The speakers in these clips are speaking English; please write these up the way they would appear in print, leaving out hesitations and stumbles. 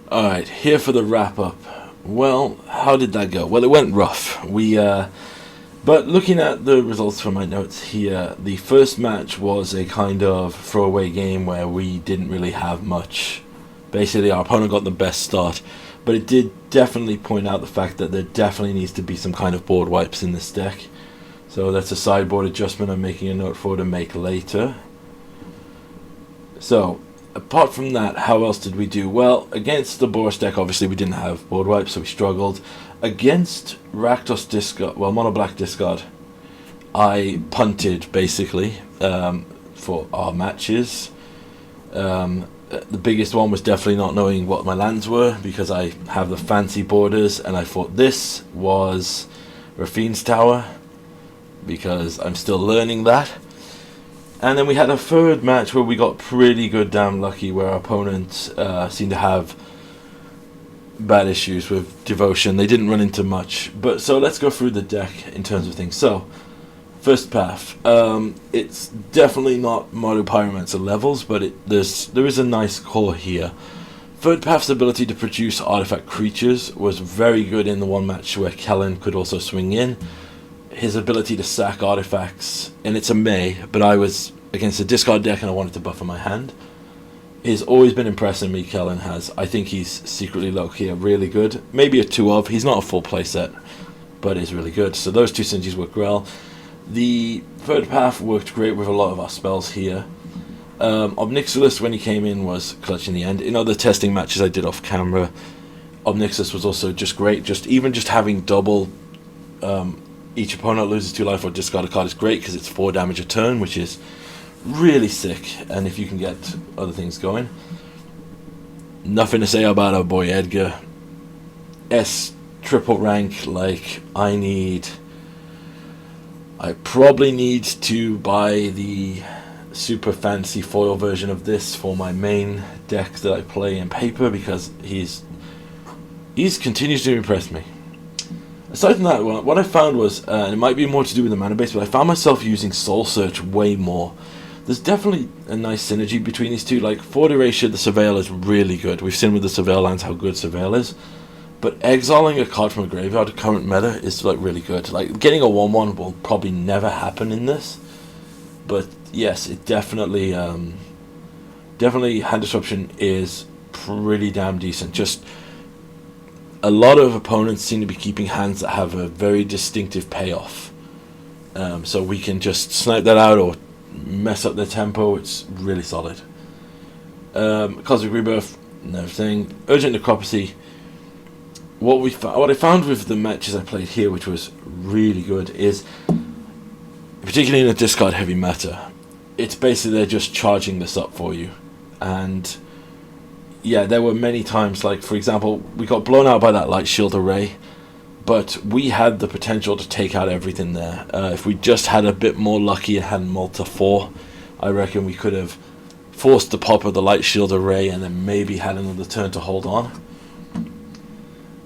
Alright, here for the wrap up. Well, how did that go? Well, it went rough. But looking at the results from my notes here, the first match was a kind of throwaway game where we didn't really have much. Basically, our opponent got the best start, but it did definitely point out the fact that there definitely needs to be some kind of board wipes in this deck. So that's a sideboard adjustment I'm making a note for to make later. So, apart from that, how else did we do? Well, against the Boros deck, obviously we didn't have board wipes, so we struggled. Against Rakdos discard, well, mono black discard, I punted basically for our matches. The biggest one was definitely not knowing what my lands were, because I have the fancy borders, and I thought this was Rafine's Tower, because I'm still learning that. And then we had a third match where we got pretty good damn lucky, where our opponents seemed to have bad issues with devotion. They didn't run into much. But so let's go through the deck in terms of things. So, first path. It's definitely not Mardu pyromancer levels, but there is a nice core here. Third path's ability to produce artifact creatures was very good in the one match where Kellen could also swing in. His ability to sack artifacts, and it's a May, but I was against a discard deck and I wanted to buffer my hand. He's always been impressing me, Kellen has. I think he's secretly low-key really good. Maybe a 2 of. He's not a full playset, but he's really good. So those two synergies work well. The third path worked great with a lot of our spells here. Obnixilis, when he came in, was clutch in the end. In other testing matches I did off camera, Obnixilis was also just great. Even just having double... each opponent loses 2 life or discard a card is great, because it's 4 damage a turn, which is really sick, and if you can get other things going. Nothing to say about our boy Edgar. S triple rank, like, I probably need to buy the super fancy foil version of this for my main deck that I play in paper, because he's continues to impress me. Aside from that, what I found was, and it might be more to do with the mana base, but I found myself using Soul Search way more. There's definitely a nice synergy between these two. Like, for Erasure, the Surveil is really good. We've seen with the Surveil lands how good Surveil is. But exiling a card from a graveyard, current meta, is like really good. Like, getting a 1/1 will probably never happen in this. But yes, it definitely hand disruption is pretty damn decent. Just a lot of opponents seem to be keeping hands that have a very distinctive payoff. So we can just snipe that out or mess up their tempo. It's really solid. Cosmic Rebirth, another thing. Urgent Necropsy. What I found with the matches I played here, which was really good, is, particularly in a discard heavy meta, it's basically they're just charging this up for you. And yeah, there were many times, like, for example, we got blown out by that Light Shield Array, but we had the potential to take out everything there. If we just had a bit more lucky and had Malta 4, I reckon we could have forced the pop of the Light Shield Array and then maybe had another turn to hold on.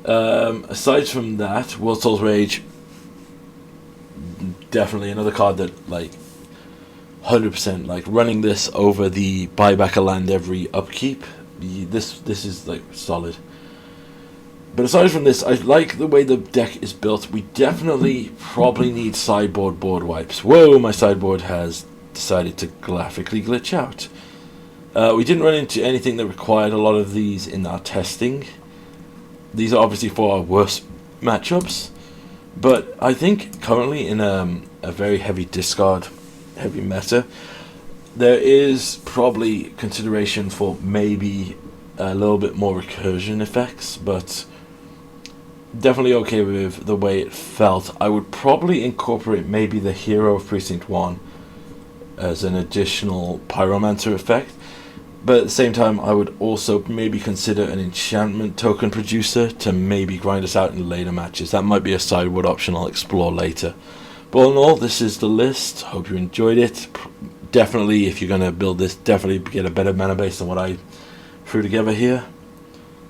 Aside from that, World Soul's Rage, definitely another card that, like, 100%, like, running this over the buyback a land every upkeep, this is, like, solid. But aside from this, I like the way the deck is built. We definitely probably need sideboard board wipes. Whoa, my sideboard has decided to graphically glitch out. We didn't run into anything that required a lot of these in our testing. These are obviously for our worst matchups. But I think currently in a very heavy discard, heavy meta, there is probably consideration for maybe a little bit more recursion effects, but definitely okay with the way it felt. I would probably incorporate maybe the Hero of Precinct 1 as an additional pyromancer effect, but at the same time I would also maybe consider an enchantment token producer to maybe grind us out in later matches. That might be a sideboard option I'll explore later. But all in all, this is the list. Hope you enjoyed it. Definitely, if you're going to build this, definitely get a better mana base than what I threw together here.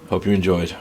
Hope you enjoyed.